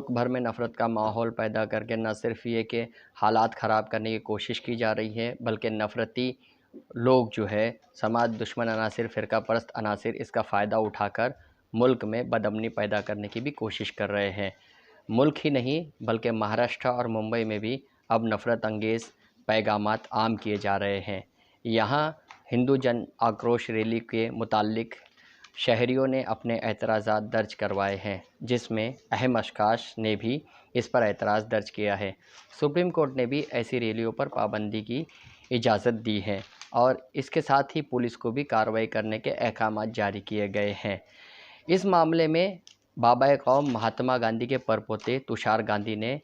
मुल्क भर में नफ़रत का माहौल पैदा करके न सिर्फ ये कि हालात ख़राब करने की कोशिश की जा रही है, बल्कि नफ़रती लोग जो है समाज दुश्मन अनासिर, फ़िरका परस्त अनासिर इसका फ़ायदा उठाकर मुल्क में बदअमनी पैदा करने की भी कोशिश कर रहे हैं। मुल्क ही नहीं बल्कि महाराष्ट्र और मुंबई में भी अब नफ़रत अंगेज़ पैगामात आम किए जा रहे हैं। यहाँ हिंदू जन आक्रोश रैली के मुताल्लिक़ शहरियों ने अपने एतराज़ात दर्ज करवाए हैं, जिसमें अहम अशख़ास ने भी इस पर एतराज़ दर्ज किया है। सुप्रीम कोर्ट ने भी ऐसी रैलियों पर पाबंदी की इजाज़त दी है और इसके साथ ही पुलिस को भी कार्रवाई करने के अहकामात जारी किए गए हैं। इस मामले में बाबाए कौम महात्मा गांधी के परपोते तुषार गांधी ने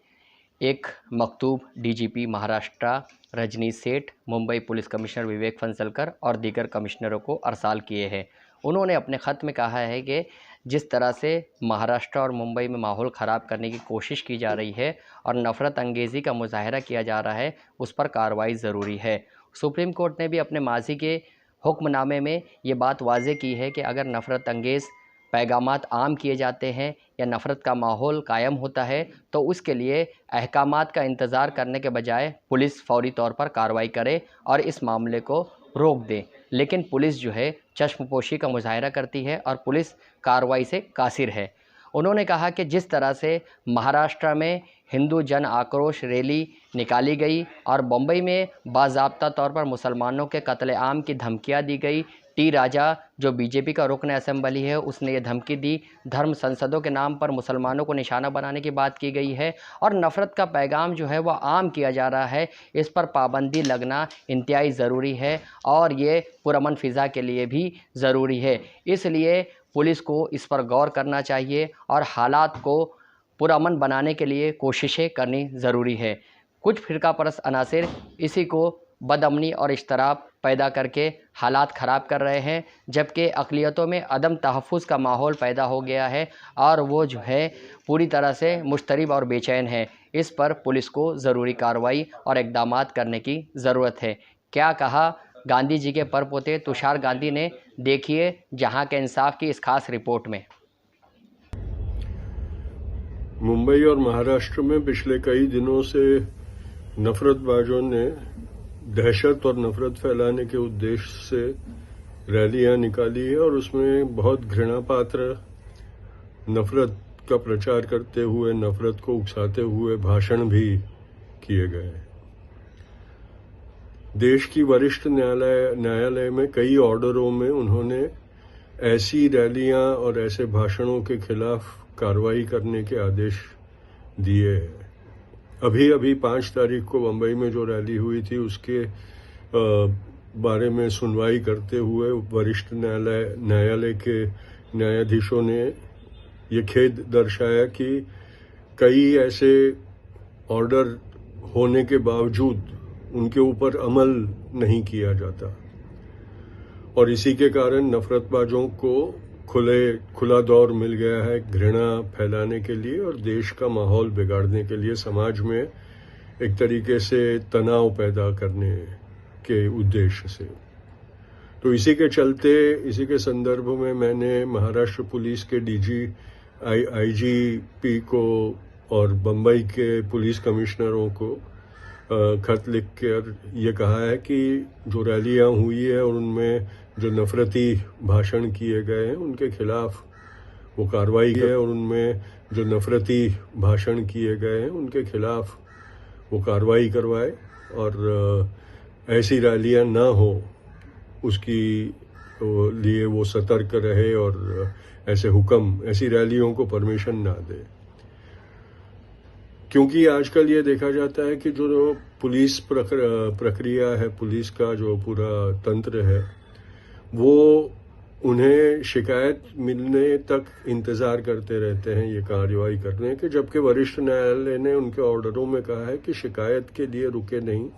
एक मकतूब डीजीपी महाराष्ट्र रजनीश सेठ, मुंबई पुलिस कमिश्नर विवेक फंसलकर और दीगर कमिश्नरों को अरसाल किए हैं। उन्होंने अपने ख़त में कहा है कि जिस तरह से महाराष्ट्र और मुंबई में माहौल ख़राब करने की कोशिश की जा रही है और नफ़रत अंगेज़ी का मुज़ाहरा किया जा रहा है, उस पर कार्रवाई ज़रूरी है। सुप्रीम कोर्ट ने भी अपने माज़ी के हुक्मनामे में ये बात वाज़ेह की है कि अगर नफ़रत अंगेज़ पैगामात आम किए जाते हैं या नफ़रत का माहौल कायम होता है, तो उसके लिए अहकामात का इंतज़ार करने के बजाय पुलिस फ़ौरी तौर पर कार्रवाई करे और इस मामले को रोक दे। लेकिन पुलिस जो है चश्मपोशी का मुज़ाहरा करती है और पुलिस कार्रवाई से कासिर है। उन्होंने कहा कि जिस तरह से महाराष्ट्र में हिंदू जन आक्रोश रैली निकाली गई और बम्बई में बाज़ाब्ता तौर पर मुसलमानों के कत्लेआम की धमकियां दी गई, टी राजा जो बीजेपी का रुकन असेंबली है उसने ये धमकी दी, धर्म संसदों के नाम पर मुसलमानों को निशाना बनाने की बात की गई है और नफ़रत का पैगाम जो है वह आम किया जा रहा है, इस पर पाबंदी लगना इंतहाई ज़रूरी है और ये पुरअमन फ़िज़ा के लिए भी ज़रूरी है। इसलिए पुलिस को इस पर गौर करना चाहिए और हालात को पुरअमन बनाने के लिए कोशिशें करनी ज़रूरी है। कुछ फ़िरका परस्त अनासिर इसी को बदअमनी और इश्तराब पैदा करके हालात ख़राब कर रहे हैं, जबकि अक़लियतों में अदम तहफ़्फ़ुज़ का माहौल पैदा हो गया है और वो जो है पूरी तरह से मुस्तरिब और बेचैन है। इस पर पुलिस को ज़रूरी कार्रवाई और इक़दामात करने की ज़रूरत है। क्या कहा गांधी जी के परपोते तुषार गांधी ने, देखिए जहां के इंसाफ की इस खास रिपोर्ट में। मुंबई और महाराष्ट्र में पिछले कई दिनों से नफरतबाजों ने दहशत और नफरत फैलाने के उद्देश्य से रैलियां निकाली है और उसमें बहुत घृणापात्र नफरत का प्रचार करते हुए, नफरत को उकसाते हुए भाषण भी किए गए। देश की वरिष्ठ न्यायालय में कई ऑर्डरों में उन्होंने ऐसी रैलियां और ऐसे भाषणों के खिलाफ कार्रवाई करने के आदेश दिए हैं। अभी 5 तारीख को मुंबई में जो रैली हुई थी उसके बारे में सुनवाई करते हुए वरिष्ठ न्यायालय के न्यायाधीशों ने ये खेद दर्शाया कि कई ऐसे ऑर्डर होने के बावजूद उनके ऊपर अमल नहीं किया जाता और इसी के कारण नफरतबाजों को खुला दौर मिल गया है घृणा फैलाने के लिए और देश का माहौल बिगाड़ने के लिए, समाज में एक तरीके से तनाव पैदा करने के उद्देश्य से। तो इसी के चलते, इसी के संदर्भ में मैंने महाराष्ट्र पुलिस के आईजीपी को और बम्बई के पुलिस कमिश्नरों को खत लिख कर ये कहा है कि जो रैलियां हुई है और उनमें जो नफरती भाषण किए गए हैं उनके खिलाफ वो कार्रवाई है और उनमें जो नफरती भाषण किए गए हैं उनके खिलाफ वो कार्रवाई करवाए और ऐसी रैलियां ना हो उसकी लिए वो सतर्क रहे और ऐसी रैलियों को परमिशन ना दे। क्योंकि आजकल ये देखा जाता है कि जो पुलिस प्रक्रिया है, पुलिस का जो पूरा तंत्र है, वो उन्हें शिकायत मिलने तक इंतजार करते रहते हैं ये कार्रवाई करने के, जबकि वरिष्ठ न्यायालय ने उनके ऑर्डरों में कहा है कि शिकायत के लिए रुके नहीं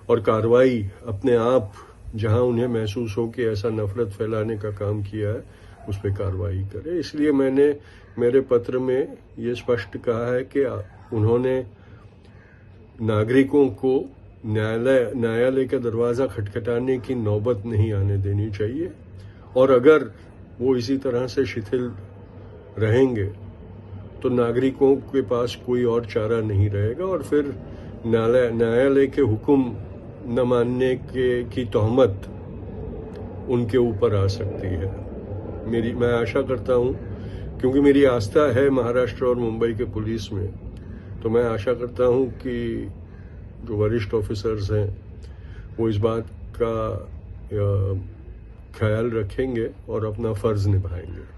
और कार्रवाई अपने आप जहां उन्हें महसूस हो कि ऐसा नफरत फैलाने का काम किया है उस पर कार्रवाई करे। इसलिए मैंने मेरे पत्र में ये स्पष्ट कहा है कि उन्होंने नागरिकों को न्यायालय का दरवाजा खटखटाने की नौबत नहीं आने देनी चाहिए और अगर वो इसी तरह से शिथिल रहेंगे तो नागरिकों के पास कोई और चारा नहीं रहेगा और फिर न्यायालय के हुक्म न मानने की तोहमत उनके ऊपर आ सकती है। मैं आशा करता हूं, क्योंकि मेरी आस्था है महाराष्ट्र और मुंबई के पुलिस में, तो मैं आशा करता हूं कि जो वरिष्ठ ऑफिसर्स हैं वो इस बात का ख्याल रखेंगे और अपना फर्ज निभाएंगे।